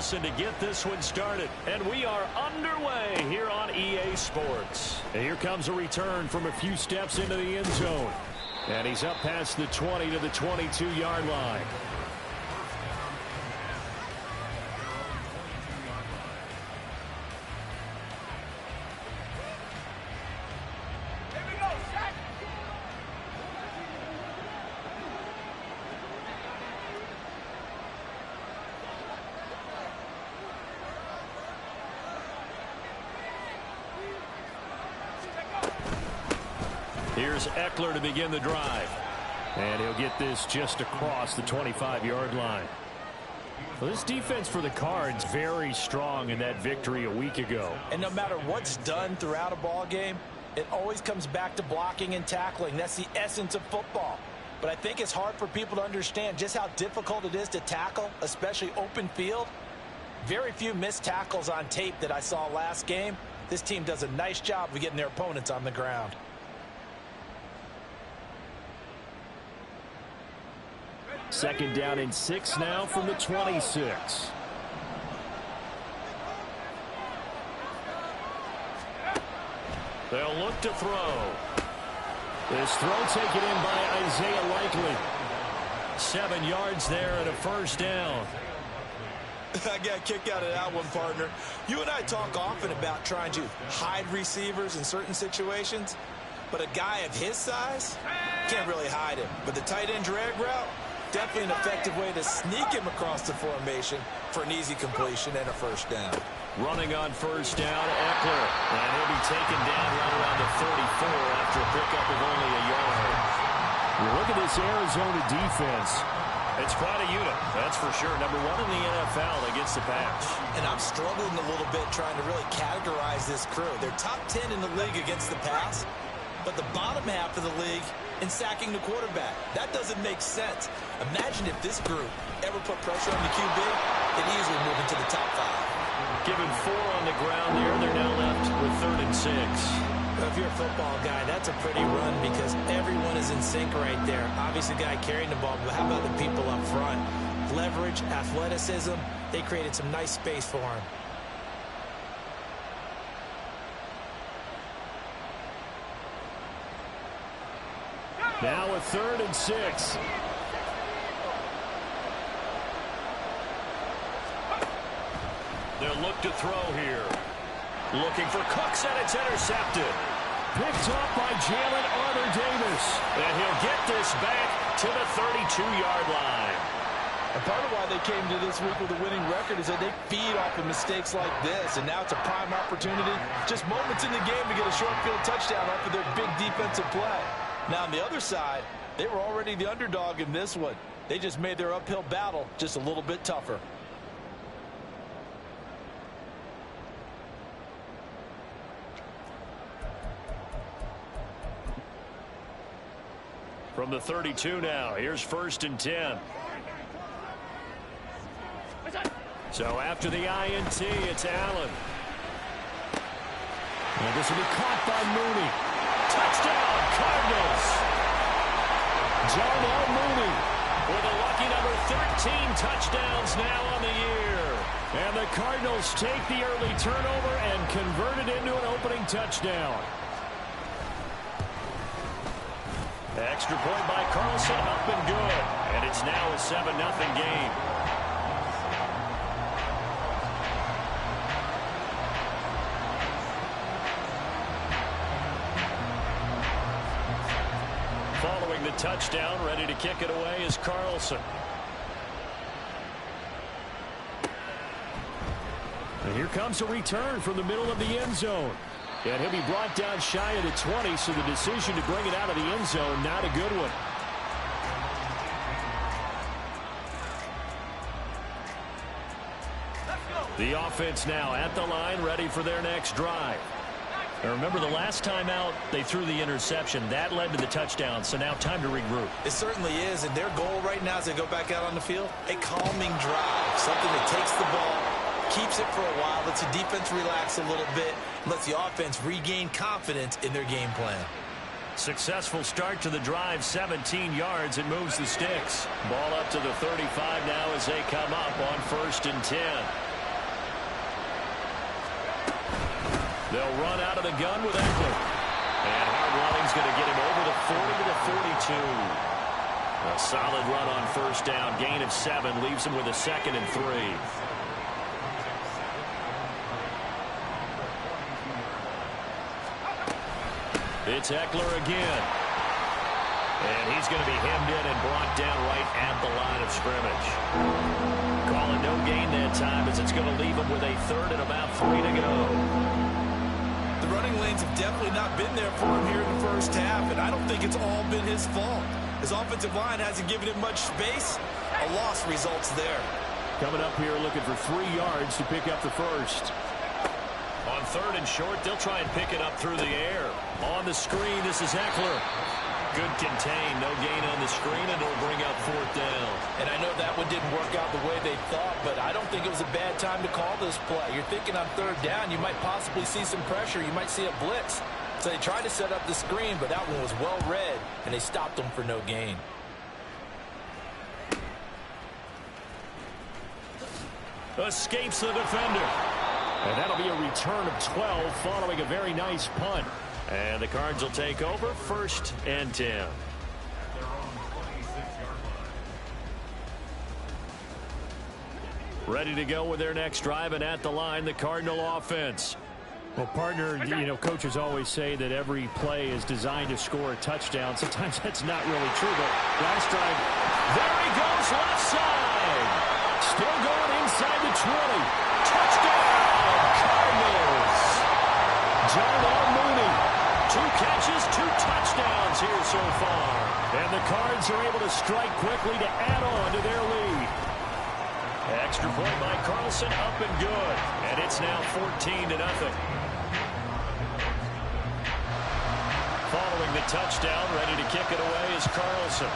Carlson to get this one started. And we are underway here on EA Sports. And here comes a return from a few steps into the end zone. And he's up past the 20 to the 22-yard line. Here's Eckler to begin the drive. And he'll get this just across the 25-yard line. Well, this defense for the Cards very strong in that victory a week ago. And no matter what's done throughout a ball game, it always comes back to blocking and tackling. That's the essence of football. But I think it's hard for people to understand just how difficult it is to tackle, especially open field. Very few missed tackles on tape that I saw last game. This team does a nice job of getting their opponents on the ground. Second down and 6 now from the 26. They'll look to throw. This throw taken in by Isaiah Likely. 7 yards there and a first down. I got a kick out of that one, partner. You and I talk often about trying to hide receivers in certain situations, but a guy of his size can't really hide him. But the tight end drag route, definitely an effective way to sneak him across the formation for an easy completion and a first down. Running on first down, Eckler. And he'll be taken down right around the 34 after a pickup of only a yard. Look at this Arizona defense. It's quite a unit, that's for sure. Number 1 in the NFL against the pass. And I'm struggling a little bit trying to really categorize this crew. They're top 10 in the league against the pass, but the bottom half of the league in sacking the quarterback. That doesn't make sense. Imagine if this group ever put pressure on the QB, they'd easily move into the top 5. Given 4 on the ground there, they're now left with 3rd and 6. If you're a football guy, that's a pretty run because everyone is in sync right there. Obviously, the guy carrying the ball, but how about the people up front? Leverage, athleticism, they created some nice space for him. Now a 3rd and 6. They'll look to throw here. Looking for Cooks, and it's intercepted. Picked up by Jalen Armour-Davis. And he'll get this back to the 32-yard line. And part of why they came to this week with a winning record is that they feed off of mistakes like this. And now it's a prime opportunity. Just moments in the game to get a short field touchdown off of their big defensive play. Now, on the other side, they were already the underdog in this one. They just made their uphill battle just a little bit tougher. From the 32 now, here's 1st and 10. So after the INT, it's Allen. And this will be caught by Mooney. Touchdown, Cardinals. Darnell Mooney with a lucky number 13 touchdowns now on the year. And the Cardinals take the early turnover and convert it into an opening touchdown. Extra point by Carlson, up and good. And it's now a 7-0 game. Following the touchdown, ready to kick it away is Carlson. And here comes a return from the middle of the end zone. And he'll be brought down shy of the 20, so the decision to bring it out of the end zone, not a good one. The offense now at the line, ready for their next drive. And remember, the last time out, they threw the interception. That led to the touchdown, so now time to regroup. It certainly is, and their goal right now as they go back out on the field, a calming drive, something that takes the ball, keeps it for a while, lets the defense relax a little bit, lets the offense regain confidence in their game plan. Successful start to the drive, 17 yards. It moves the sticks. Ball up to the 35 now as they come up on 1st and 10. They'll run out of the gun with Eckler. And hard running's going to get him over the 40 to the 42. A solid run on first down. Gain of 7 leaves him with a 2nd and 3. It's Eckler again. And he's going to be hemmed in and brought down right at the line of scrimmage. Calling no gain that time as it's going to leave him with a 3rd and about 3 to go. The running lanes have definitely not been there for him here in the first half, and I don't think it's all been his fault. His offensive line hasn't given him much space. A loss results there. Coming up here looking for 3 yards to pick up the first. On 3rd and short, they'll try and pick it up through the air. On the screen, this is Eckler. Good contain, no gain on the screen, and it'll bring up 4th down. And I know that one didn't work out the way they thought, but I don't think it was a bad time to call this play. You're thinking on 3rd down, you might possibly see some pressure. You might see a blitz. So they tried to set up the screen, but that one was well read, and they stopped them for no gain. Escapes the defender. And that'll be a return of 12 following a very nice punt. And the Cards will take over 1st and 10. Ready to go with their next drive, and at the line, the Cardinal offense. Well, partner, coaches always say that every play is designed to score a touchdown. Sometimes that's not really true, but last drive, there he goes left side. Still going inside the 20. Touchdown, Cardinals. John Mooney, 2 catches, 2 touchdowns here so far. And the Cards are able to strike quickly to add on to their lead. Extra point by Carlson, up and good. And it's now 14-0. Following the touchdown, ready to kick it away is Carlson.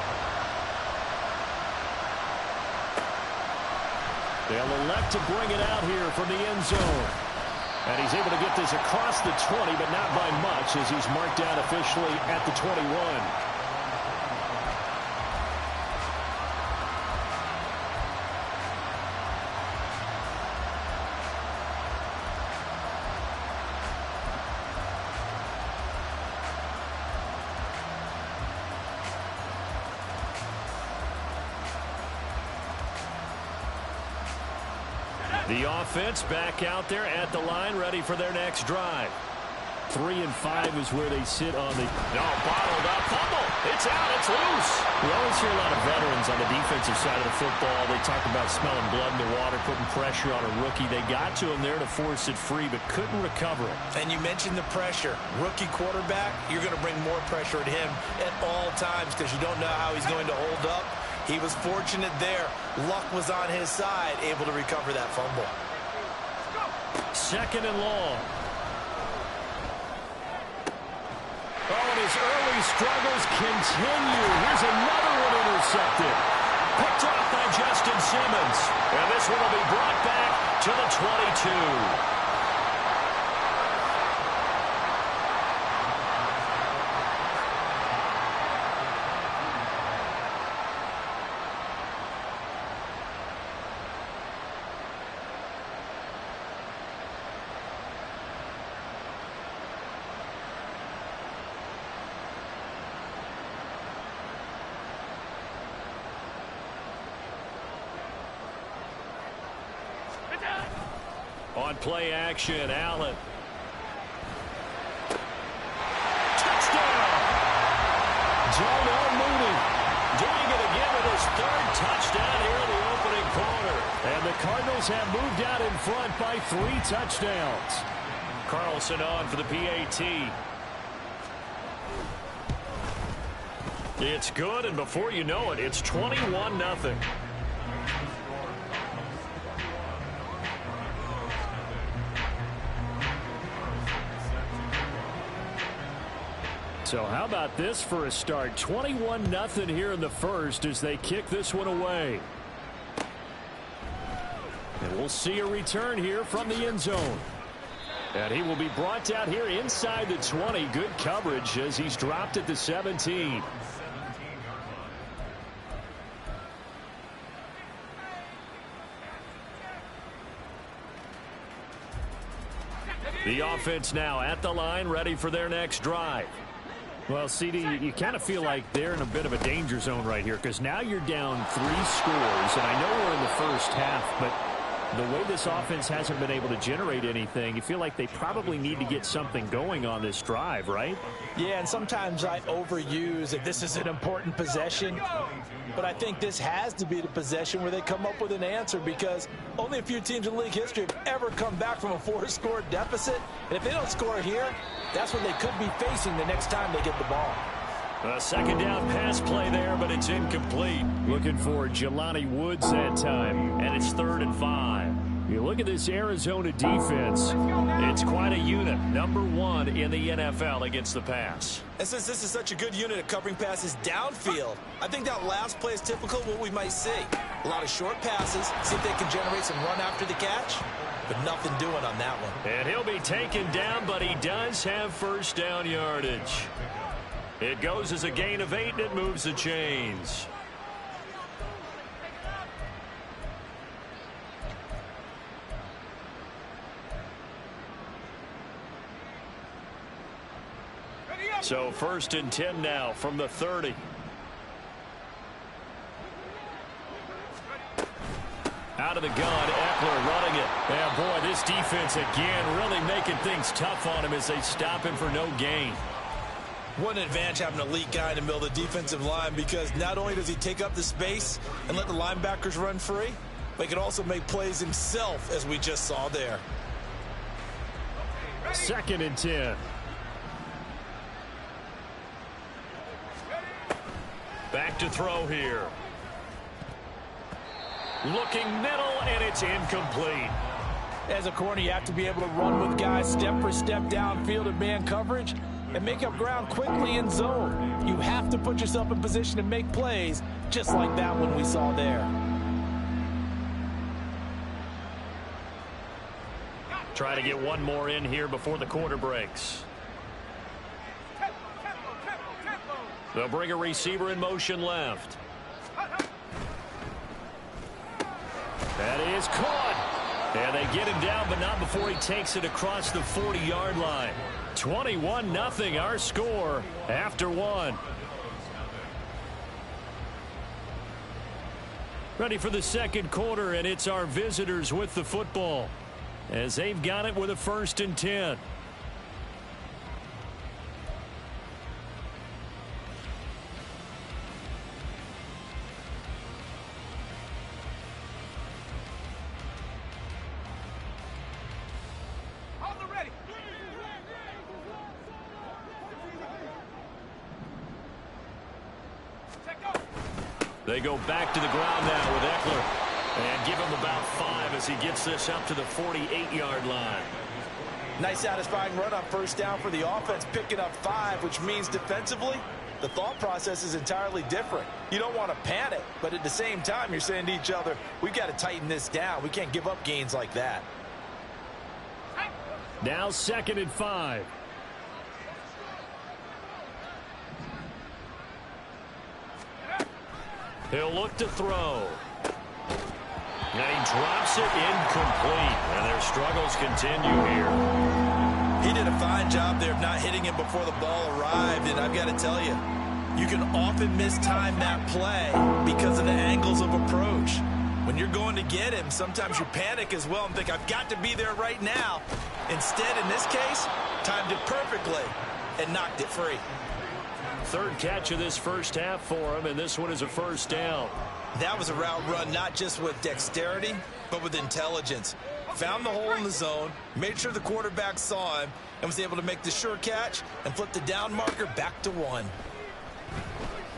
They'll elect to bring it out here from the end zone. And he's able to get this across the 20, but not by much, as he's marked down officially at the 21. The offense back out there at the line, ready for their next drive. 3 and 5 is where they sit on the... No, bottled up. Fumble. It's out. It's loose. We always hear a lot of veterans on the defensive side of the football. They talk about smelling blood in the water, putting pressure on a rookie. They got to him there to force it free, but couldn't recover it. And you mentioned the pressure. Rookie quarterback, you're going to bring more pressure at him at all times because you don't know how he's going to hold up. He was fortunate there. Luck was on his side, able to recover that fumble. 2nd and long. Oh, and his early struggles continue. Here's another one intercepted. Picked off by Justin Simmons. And this one will be brought back to the 22. On play action, Allen. Touchdown! John Mooney doing it again with his 3rd touchdown here in the opening quarter. And the Cardinals have moved out in front by 3 touchdowns. Carlson on for the PAT. It's good, and before you know it, it's 21-0. So how about this for a start? 21-0 here in the first as they kick this one away. And we'll see a return here from the end zone. And he will be brought down here inside the 20. Good coverage as he's dropped at the 17. The offense now at the line, ready for their next drive. Well, CD, you kind of feel like they're in a bit of a danger zone right here because now you're down 3 scores, and I know we're in the first half, but the way this offense hasn't been able to generate anything, you feel like they probably need to get something going on this drive, right? Yeah, and sometimes I overuse that this is an important possession, but I think this has to be the possession where they come up with an answer because only a few teams in league history have ever come back from a 4-score deficit, and if they don't score here, that's what they could be facing the next time they get the ball. A second down pass play there, but it's incomplete. Looking for Jelani Woods that time, and it's 3rd and 5. You look at this Arizona defense. It's quite a unit. Number 1 in the NFL against the pass. And since this is such a good unit at covering passes downfield, I think that last play is typical of what we might see. A lot of short passes, see if they can generate some run after the catch, but nothing doing on that one. And he'll be taken down, but he does have first down yardage. It goes as a gain of 8, and it moves the chains. So 1st and 10 now from the 30. Out of the gun, Eckler running it. And boy, this defense again really making things tough on him as they stop him for no gain. What an advantage having an elite guy in the middle of the defensive line because not only does he take up the space and let the linebackers run free, but he can also make plays himself as we just saw there. 2nd and 10. Back to throw here. Looking middle, and it's incomplete. As a corner, you have to be able to run with guys step for step downfield in man coverage and make up ground quickly in zone. You have to put yourself in position to make plays just like that one we saw there. Try to get one more in here before the quarter breaks. They'll bring a receiver in motion left. That is caught. And they get him down, but not before he takes it across the 40-yard line. 21-0 our score after 1. Ready for the second quarter, and it's our visitors with the football as they've got it with a 1st and 10. They go back to the ground now with Eckler and give him about 5 as he gets this up to the 48-yard line. Nice satisfying run on 1st down for the offense, picking up 5, which means defensively the thought process is entirely different. You don't want to panic, but at the same time you're saying to each other, we've got to tighten this down. We can't give up gains like that. Now 2nd and 5. He'll look to throw. And he drops it incomplete. And their struggles continue here. He did a fine job there of not hitting him before the ball arrived. And I've got to tell you, you can often mistime that play because of the angles of approach. When you're going to get him, sometimes you panic as well and think, I've got to be there right now. Instead, in this case, timed it perfectly and knocked it free. 3rd catch of this first half for him, and this one is a 1st down. That was a route run not just with dexterity, but with intelligence. Found the hole in the zone, made sure the quarterback saw him, and was able to make the sure catch and flip the down marker back to 1.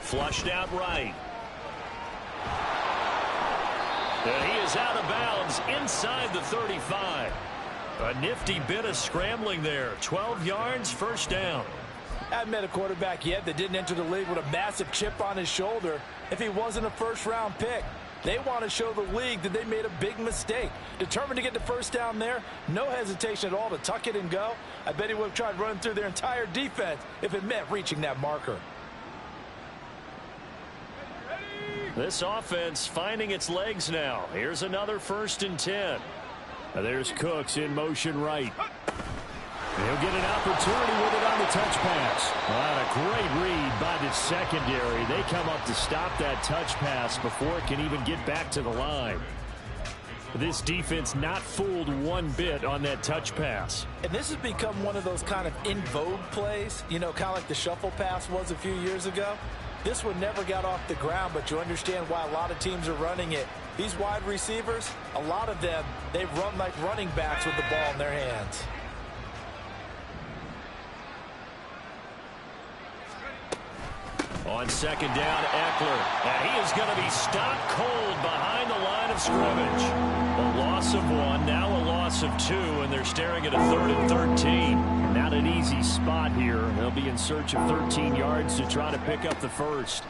Flushed out right. And he is out of bounds inside the 35. A nifty bit of scrambling there. 12 yards, 1st down. I haven't met a quarterback yet that didn't enter the league with a massive chip on his shoulder if he wasn't a 1st-round pick. They want to show the league that they made a big mistake. Determined to get the 1st down there, no hesitation at all to tuck it and go. I bet he would have tried running through their entire defense if it meant reaching that marker. This offense finding its legs now. Here's another 1st and 10. There's Cooks in motion right. He'll get an opportunity with it on the touch pass. Well, a great read by the secondary. They come up to stop that touch pass before it can even get back to the line. This defense not fooled one bit on that touch pass. And this has become one of those kind of in vogue plays, you know, kind of like the shuffle pass was a few years ago. This one never got off the ground, but you understand why a lot of teams are running it. These wide receivers, a lot of them, they run like running backs with the ball in their hands. On second down, Eckler. And he is going to be stopped cold behind the line of scrimmage. A loss of 1, now a loss of 2, and they're staring at a 3rd and 13. Not an easy spot here. They'll be in search of 13 yards to try to pick up the first.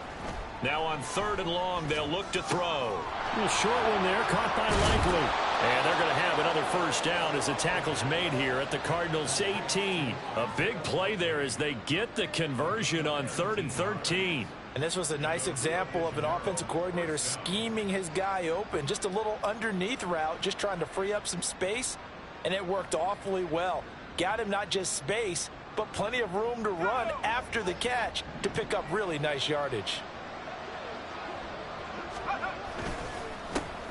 Now on 3rd and long, they'll look to throw. A short one there, caught by Likely. And they're going to have another first down as the tackle's made here at the Cardinals' 18. A big play there as they get the conversion on 3rd and 13. And this was a nice example of an offensive coordinator scheming his guy open. Just a little underneath route, just trying to free up some space, and it worked awfully well. Got him not just space, but plenty of room to run after the catch to pick up really nice yardage.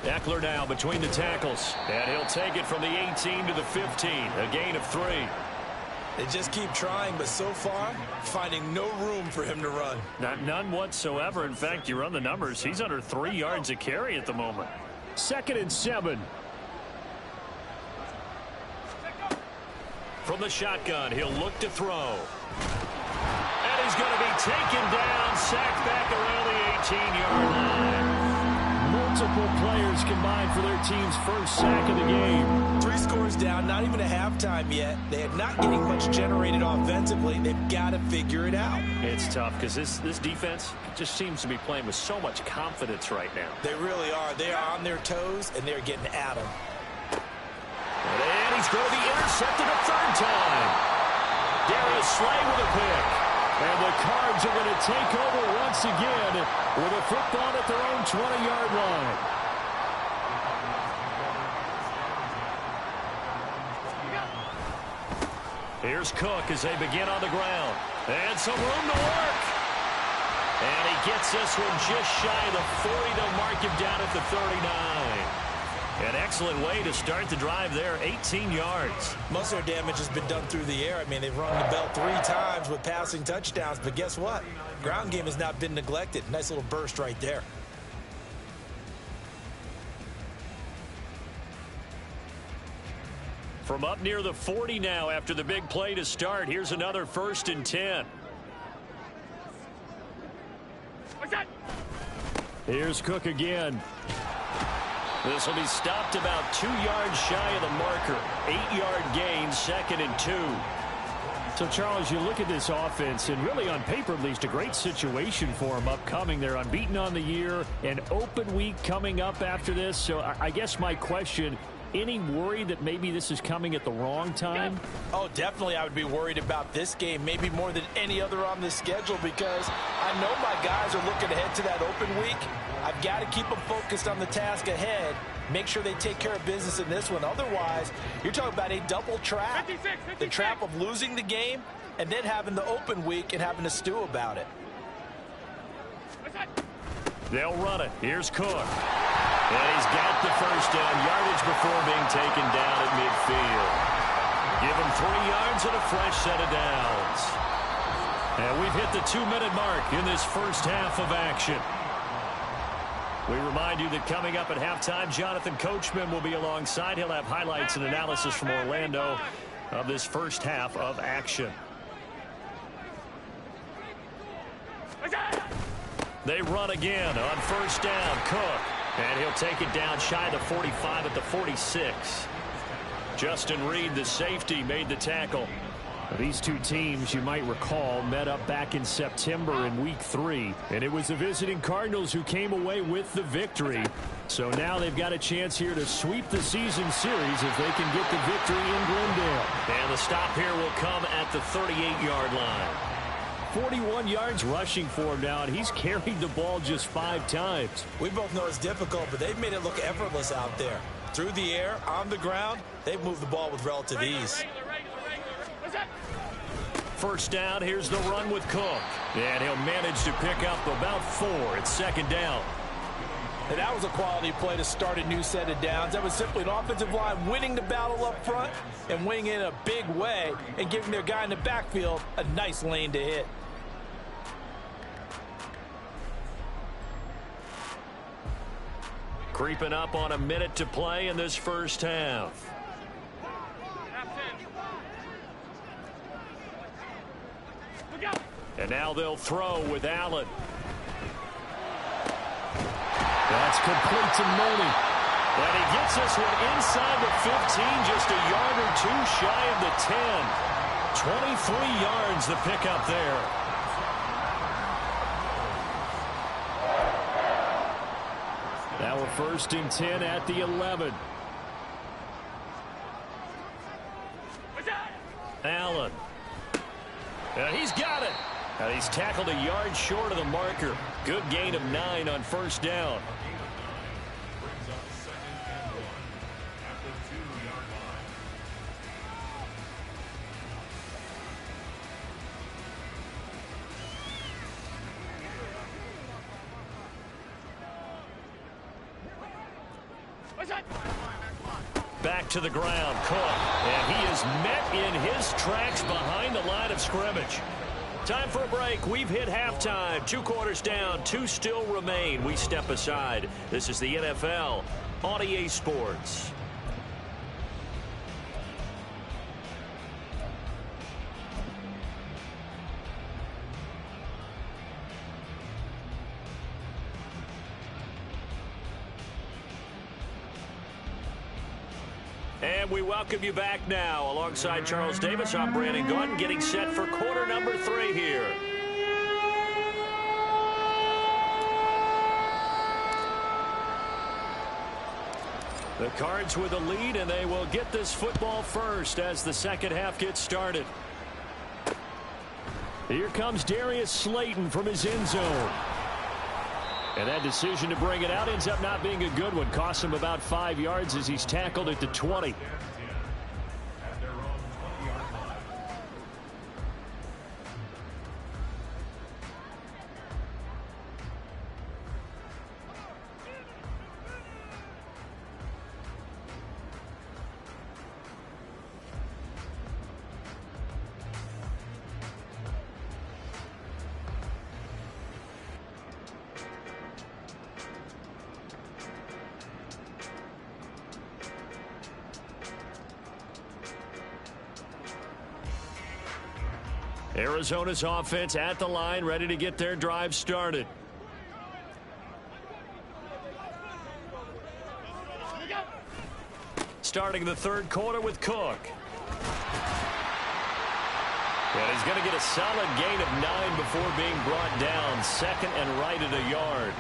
Eckler now between the tackles, and he'll take it from the 18 to the 15, a gain of 3. They just keep trying, but so far, finding no room for him to run. None whatsoever. In fact, you run the numbers, he's under 3 yards a carry at the moment. 2nd and 7. From the shotgun, he'll look to throw. And he's going to be taken down, sacked back around the 18-yard line. Multiple players combined for their team's first sack of the game. 3 scores down, not even a halftime yet. They are not getting much generated offensively. They've got to figure it out. It's tough because this defense just seems to be playing with so much confidence right now. They really are. They are on their toes, and they're getting at them. And he's going to be intercepted a 3rd time. Darius Slay with a pick. And the Cards are going to take over once again with a football at their own 20-yard line. Here's Cook as they begin on the ground. And some room to work. And he gets this one just shy of the 40. They'll mark him down at the 39. An excellent way to start the drive there, 18 yards. Most of their damage has been done through the air. I mean, they've rung the bell 3 times with passing touchdowns, but guess what? Ground game has not been neglected. Nice little burst right there. From up near the 40 now after the big play to start, here's another 1st and 10. Here's Cook again. This will be stopped about 2 yards shy of the marker. 8-yard gain, 2nd and 2. So, Charles, you look at this offense, and really on paper, at least, a great situation for them upcoming. They're unbeaten on the year, an open week coming up after this. So I guess my question, any worry that maybe this is coming at the wrong time? Oh, definitely I would be worried about this game, maybe more than any other on the schedule, because I know my guys are looking ahead to that open week. I've got to keep them focused on the task ahead, make sure they take care of business in this one. Otherwise, you're talking about a double trap. 56. The trap of losing the game and then having the open week and having to stew about it. They'll run it. Here's Cook. And he's got the first down, yardage before being taken down at midfield. Give him 3 yards and a fresh set of downs. And we've hit the 2-minute mark in this first half of action. We remind you that coming up at halftime, Jonathan Coachman will be alongside. He'll have highlights and analysis from Orlando of this first half of action. They run again on 1st down. Cook. And he'll take it down shy of the 45 at the 46. Justin Reed, the safety, made the tackle. These two teams, you might recall, met up back in September in Week 3. And it was the visiting Cardinals who came away with the victory. So now they've got a chance here to sweep the season series if they can get the victory in Glendale. And the stop here will come at the 38-yard line. 41 yards rushing for him now, and he's carried the ball just 5 times. We both know it's difficult, but they've made it look effortless out there. Through the air, on the ground, they've moved the ball with relative ease. First down, here's the run with Cook. And he'll manage to pick up about 4. It's second down. And that was a quality play to start a new set of downs. That was simply an offensive line winning the battle up front and winning in a big way and giving their guy in the backfield a nice lane to hit. Creeping up on a minute to play in this first half. And now they'll throw with Allen. That's complete to Mooney. And he gets this one inside the 15, just a yard or 2 shy of the 10. 23 yards the pickup there. Now we're first and 10 at the 11. Allen. And he's got it. And he's tackled a yard short of the marker. Good gain of 9 on first down. Back to the ground, Cook. And he is met in his tracks behind the line of scrimmage. Time for a break. We've hit halftime. 2 quarters down. 2 still remain. We step aside. This is the NFL on EA Sports. And we welcome you back now. Alongside Charles Davis, I'm Brandon Gaudin, getting set for quarter number 3 here. The Cards with a lead, and they will get this football first as the second half gets started. Here comes Darius Slayton from his end zone. And that decision to bring it out ends up not being a good one. Costs him about 5 yards as he's tackled at the 20. Arizona's offense at the line, ready to get their drive started. Starting the third quarter with Cook. And he's going to get a solid gain of 9 before being brought down. Second and right at a yard.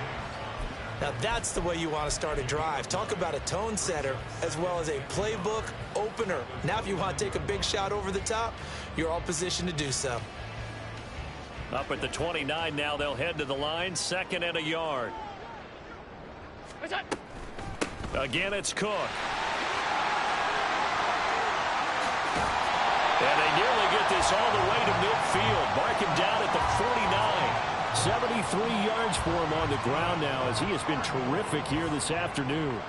Now that's the way you want to start a drive. Talk about a tone setter as well as a playbook opener. Now if you want to take a big shot over the top, you're all positioned to do so. Up at the 29 now, they'll head to the line. Second and a yard. Again, it's Cook. And they nearly get this all the way to midfield. Mark him down at the 49. 73 yards for him on the ground now as he has been terrific here this afternoon.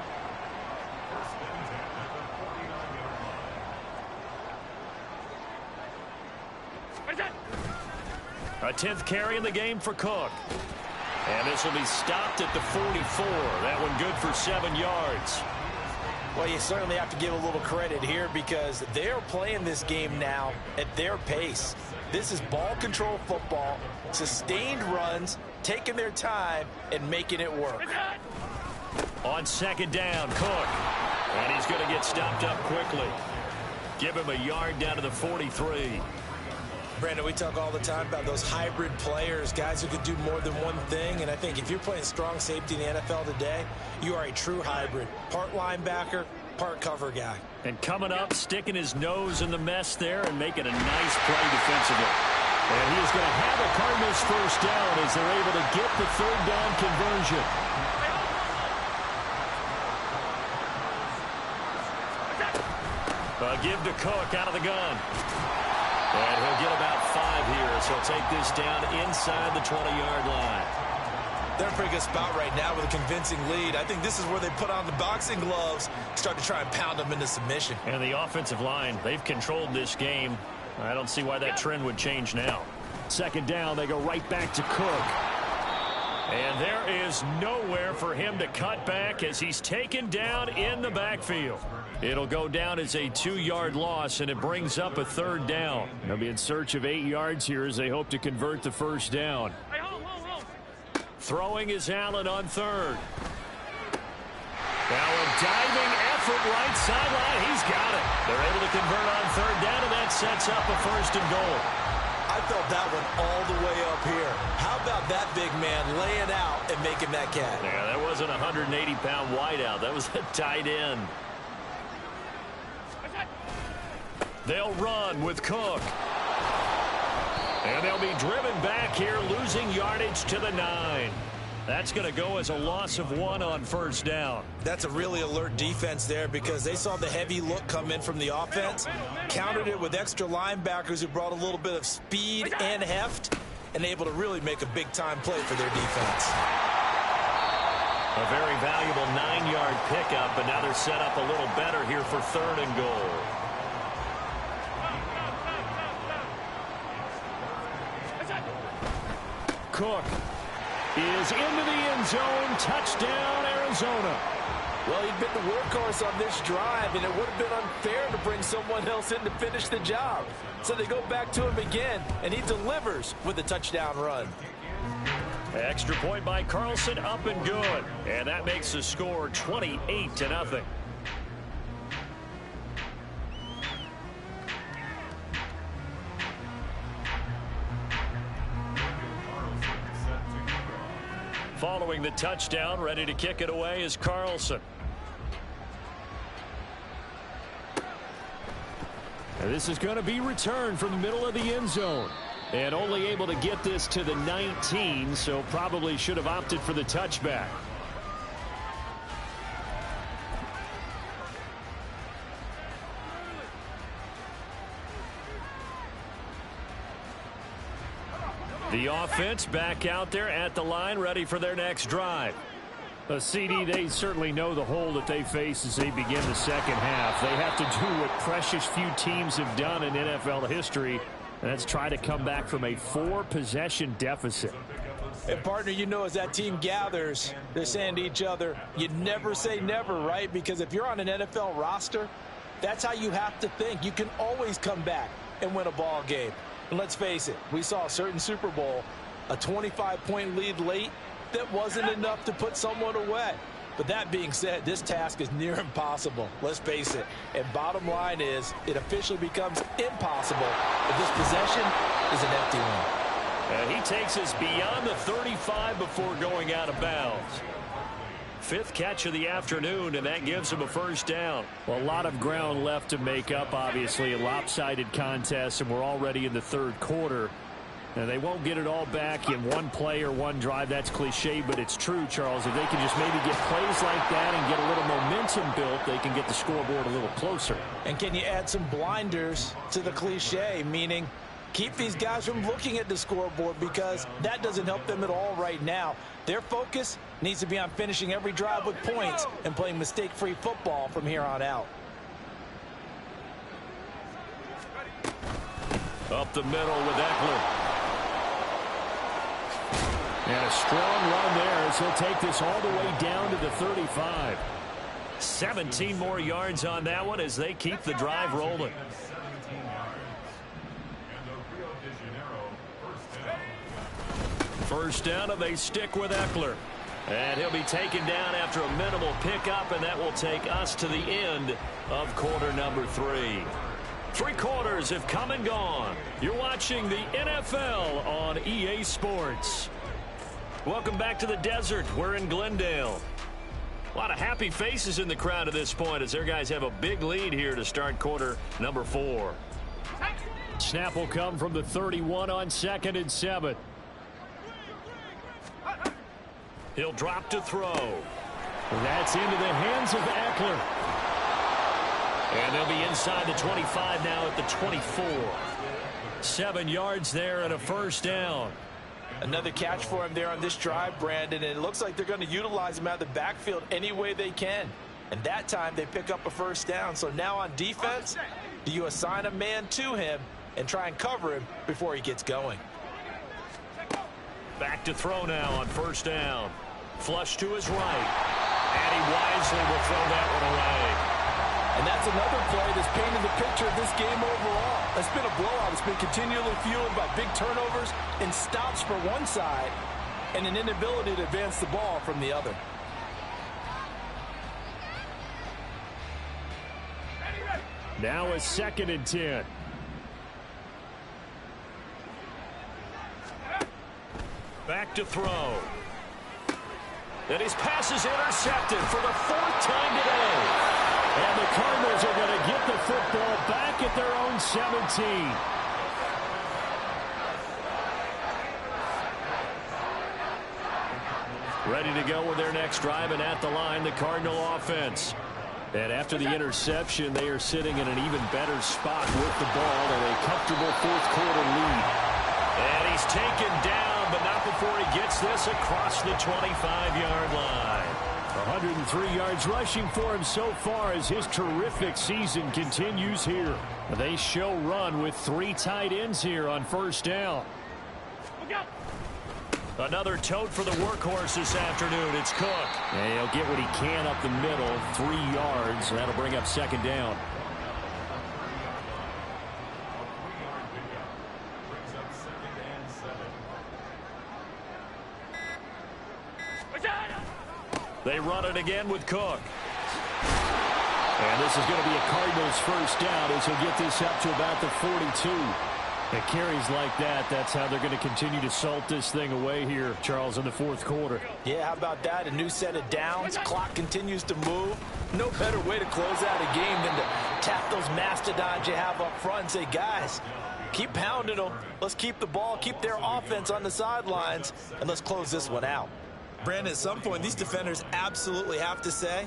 A 10th carry in the game for Cook. And this will be stopped at the 44. That one good for 7 yards. Well, you certainly have to give a little credit here because they're playing this game now at their pace. This is ball control football, sustained runs, taking their time and making it work. On second down, Cook. And he's going to get stopped up quickly. Give him a yard down to the 43. Brandon, we talk all the time about those hybrid players, guys who could do more than one thing. And I think if you're playing strong safety in the NFL today, you are a true hybrid. Part linebacker, part cover guy. And coming up, sticking his nose in the mess there and making a nice play defensively. And he is going to have a Cardinals first down as they're able to get the third down conversion. A give to Cook out of the gun. And he'll get about 5 here as he'll take this down inside the 20-yard line. They're in a pretty good spot right now with a convincing lead. I think this is where they put on the boxing gloves, start to try and pound them into submission. And the offensive line, they've controlled this game. I don't see why that trend would change now. Second down, they go right back to Cook. And there is nowhere for him to cut back as he's taken down in the backfield. It'll go down as a 2-yard loss, and it brings up a third down. They'll be in search of 8 yards here as they hope to convert the first down. Throwing is Allen on third. Now a diving effort right sideline. He's got it. They're able to convert on third down, and that sets up a first and goal. I felt that one all the way up here. How about that big man laying out and making that catch? Yeah, that wasn't a 180-pound wideout. That was a tight end. They'll run with Cook. And they'll be driven back here, losing yardage to the 9. That's going to go as a loss of 1 on first down. That's a really alert defense there because they saw the heavy look come in from the offense, countered it with extra linebackers who brought a little bit of speed and heft, and able to really make a big-time play for their defense. A very valuable 9-yard pickup, and now they're set up a little better here for third and goal. Cook is into the end zone. Touchdown, Arizona. Well, he'd been the workhorse on this drive, and it would have been unfair to bring someone else in to finish the job. So they go back to him again, and he delivers with a touchdown run. Extra point by Carlson, up and good. And that makes the score 28-0. Following the touchdown, ready to kick it away is Carlson. And this is going to be returned from the middle of the end zone. And only able to get this to the 19, so probably should have opted for the touchback. The offense back out there at the line, ready for their next drive. CD, they certainly know the hole that they face as they begin the second half. They have to do what precious few teams have done in NFL history, and that's try to come back from a 4-possession deficit. And, partner, you know, as that team gathers, they're saying to each other, you never say never, right? Because if you're on an NFL roster, that's how you have to think. You can always come back and win a ball game. And let's face it, we saw a certain Super Bowl, a 25-point lead late, that wasn't enough to put someone away. But that being said, this task is near impossible. Let's face it. And bottom line is, it officially becomes impossible if this possession is an empty one. And he takes us beyond the 35 before going out of bounds. 5th catch of the afternoon, and that gives him a first down. Well, a lot of ground left to make up, obviously. A lopsided contest, and we're already in the third quarter. And they won't get it all back in one play or one drive. That's cliche, but it's true, Charles. If they can just maybe get plays like that and get a little momentum built, they can get the scoreboard a little closer. And can you add some blinders to the cliche, meaning keep these guys from looking at the scoreboard, because that doesn't help them at all right now. Their focus needs to be on finishing every drive with points and playing mistake-free football from here on out. Up the middle with Eckler. And a strong run there as he'll take this all the way down to the 35. 17 more yards on that one as they keep the drive rolling. First down, and they stick with Eckler. And he'll be taken down after a minimal pickup, and that will take us to the end of quarter number 3. 3 quarters have come and gone. You're watching the NFL on EA Sports. Welcome back to the desert. We're in Glendale. A lot of happy faces in the crowd at this point as their guys have a big lead here to start quarter number 4. Snap will come from the 31 on 2nd and 7. He'll drop to throw. That's into the hands of Eckler. And they'll be inside the 25 now at the 24. 7 yards there and a first down. Another catch for him there on this drive, Brandon, and it looks like they're going to utilize him out of the backfield any way they can. And that time they pick up a first down. So now on defense, do you assign a man to him and try and cover him before he gets going? Back to throw now on first down. Flush to his right. And he wisely will throw that one away. And that's another play that's painted the picture of this game overall. It's been a blowout. It's been continually fueled by big turnovers and stops for one side and an inability to advance the ball from the other. Now a 2nd and 10. Back to throw. And his pass is intercepted for the 4th time today. And the Cardinals are going to get the football back at their own 17. Ready to go with their next drive, and at the line, the Cardinal offense. And after the interception, they are sitting in an even better spot with the ball and a comfortable 4th quarter lead. And he's taken down, but not before he gets this across the 25-yard line. 103 yards rushing for him so far as his terrific season continues here. They show run with 3 tight ends here on first down. Another tote for the workhorse this afternoon. It's Cook. And he'll get what he can up the middle, 3 yards. That'll bring up 2nd down. They run it again with Cook. And this is going to be a Cardinals first down as he'll get this up to about the 42. And carries like that, that's how they're going to continue to salt this thing away here, Charles, in the 4th quarter. Yeah, how about that? A new set of downs. Clock continues to move. No better way to close out a game than to tap those mastodons you have up front and say, guys, keep pounding them. Let's keep the ball, keep their offense on the sidelines, and let's close this one out. Brandon, at some point, these defenders absolutely have to say,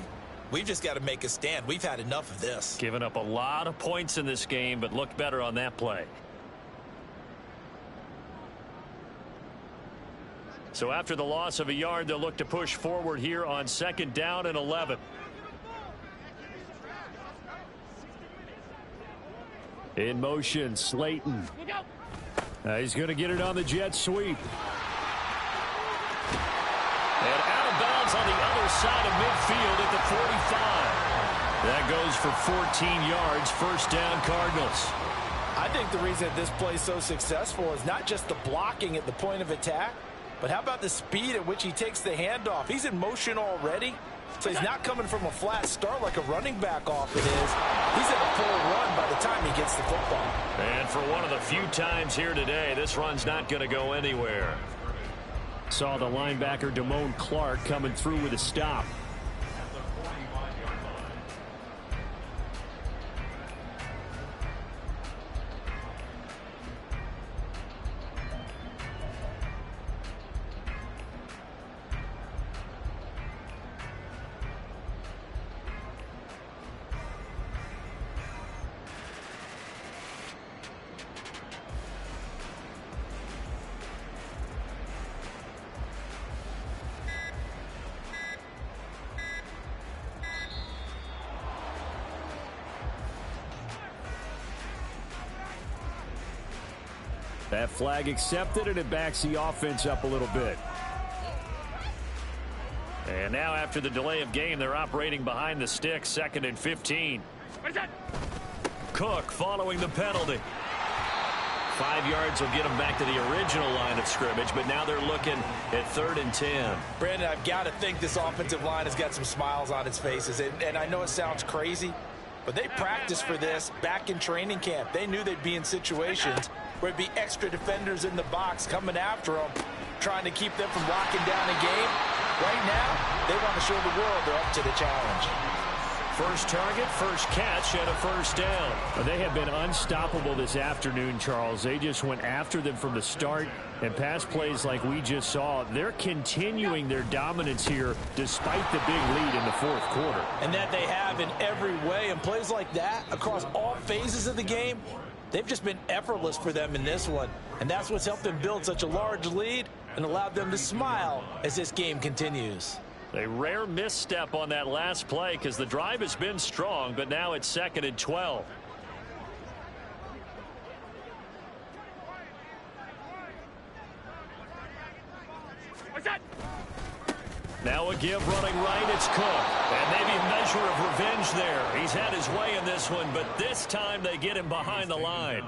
we've just got to make a stand. We've had enough of this. Given up a lot of points in this game, but looked better on that play. So after the loss of a yard, they'll look to push forward here on 2nd down and 11. In motion, Slayton. He's going to get it on the jet sweep. And out of bounds on the other side of midfield at the 45. That goes for 14 yards. First down, Cardinals. I think the reason that this play is so successful is not just the blocking at the point of attack, but how about the speed at which he takes the handoff? He's in motion already, so he's not coming from a flat start like a running back often is. He's at a full run by the time he gets the football. And for one of the few times here today, this run's not going to go anywhere. Saw the linebacker Damone Clark coming through with a stop. That flag accepted, and it backs the offense up a little bit. And now after the delay of game, they're operating behind the sticks, 2nd and 15. Cook following the penalty. 5 yards will get them back to the original line of scrimmage, but now they're looking at 3rd and 10. Brandon, I've got to think this offensive line has got some smiles on its faces, and I know it sounds crazy, but they practiced for this back in training camp. They knew they'd be in situations where it'd be extra defenders in the box coming after them, trying to keep them from locking down a game. Right now, they want to show the world they're up to the challenge. First target, first catch, and a first down. They have been unstoppable this afternoon, Charles. They just went after them from the start, and pass plays like we just saw. They're continuing their dominance here despite the big lead in the fourth quarter. And that they have in every way. And plays like that across all phases of the game, they've just been effortless for them in this one. And that's what's helped them build such a large lead and allowed them to smile as this game continues. A rare misstep on that last play because the drive has been strong, but now it's 2nd and 12. Now a give running right, it's Cook. And maybe a measure of revenge there. He's had his way in this one, but this time they get him behind the line.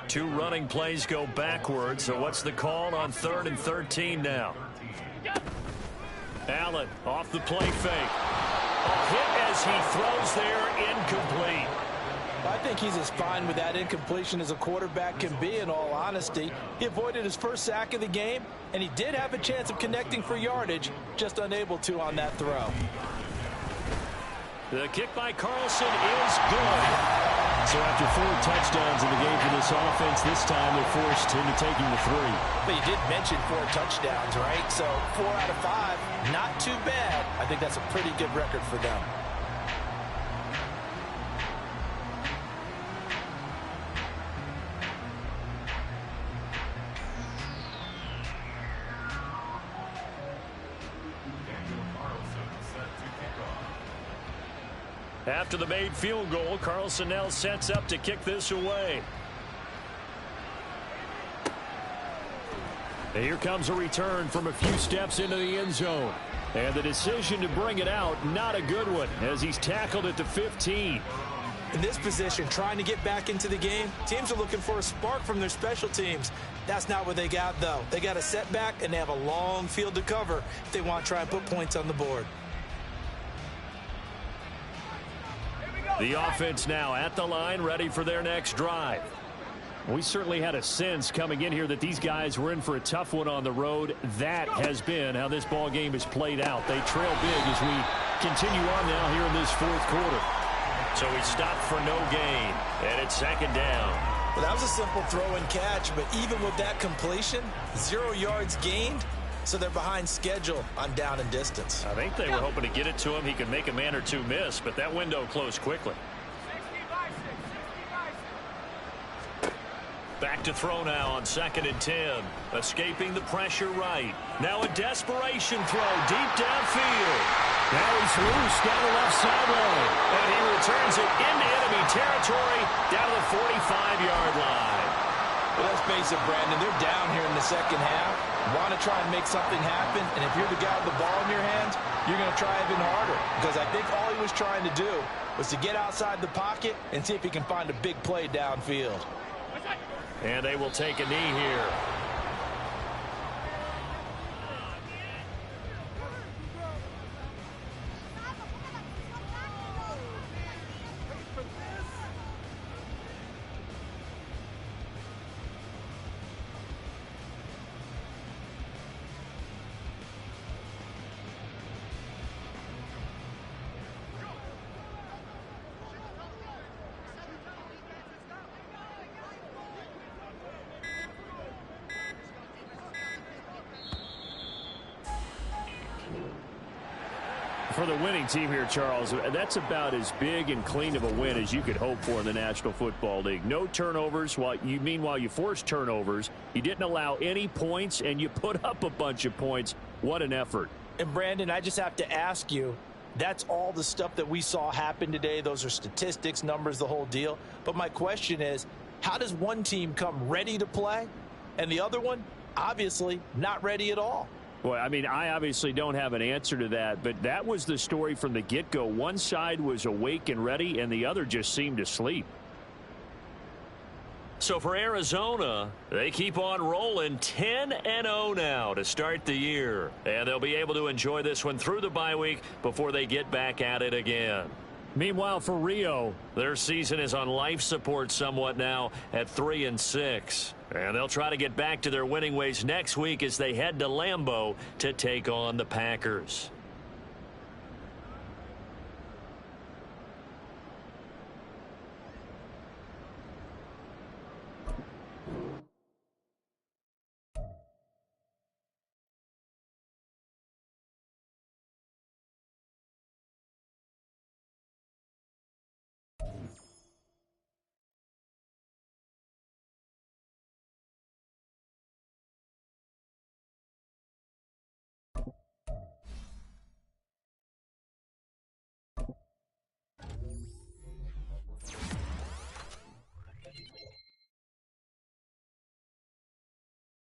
2 running plays go backwards, so what's the call on 3rd and 13 now? Allen off the play fake. A hit as he throws there, incomplete. I think he's as fine with that incompletion as a quarterback can be, in all honesty. He avoided his first sack of the game, and he did have a chance of connecting for yardage, just unable to on that throw. The kick by Carlson is good. So after 4 touchdowns in the game for this offense, this time they're forced into taking the 3. But you did mention 4 touchdowns, right? So 4 out of 5, not too bad. I think that's a pretty good record for them. After the made field goal, Carlson now sets up to kick this away. And here comes a return from a few steps into the end zone. And the decision to bring it out, not a good one, as he's tackled at the 15. In this position, trying to get back into the game, teams are looking for a spark from their special teams. That's not what they got, though. They got a setback, and they have a long field to cover if they want to try and put points on the board. The offense now at the line, ready for their next drive. We certainly had a sense coming in here that these guys were in for a tough one on the road. That has been how this ball game is played out. They trail big as we continue on now here in this fourth quarter. So he stopped for no gain, and it's 2nd down. Well, that was a simple throw and catch, but even with that completion, 0 yards gained, so they're behind schedule on down and distance. I think they were hoping to get it to him. He could make a man or two miss, but that window closed quickly. Back to throw now on 2nd and 10. Escaping the pressure right. Now a desperation throw deep downfield. Now he's loose down the left sideline. And he returns it into enemy territory down to the 45-yard line. Well, let's face it, Brandon, they're down here in the second half. Want to try and make something happen, and if you're the guy with the ball in your hands, you're going to try even harder, because I think all he was trying to do was to get outside the pocket and see if he can find a big play downfield. And they will take a knee here. For the winning team here, Charles, that's about as big and clean of a win as you could hope for in the National Football League. No turnovers. Meanwhile, you forced turnovers. You didn't allow any points, and you put up a bunch of points. What an effort. And, Brandon, I just have to ask you, that's all the stuff that we saw happen today. Those are statistics, numbers, the whole deal. But my question is, how does one team come ready to play, and the other one, obviously, not ready at all? Well, I mean, I obviously don't have an answer to that, but that was the story from the get-go. One side was awake and ready, and the other just seemed asleep. So for Arizona, they keep on rolling 10-0 now to start the year. And they'll be able to enjoy this one through the bye week before they get back at it again. Meanwhile, for Rio, their season is on life support somewhat now at 3-6. And they'll try to get back to their winning ways next week as they head to Lambeau to take on the Packers.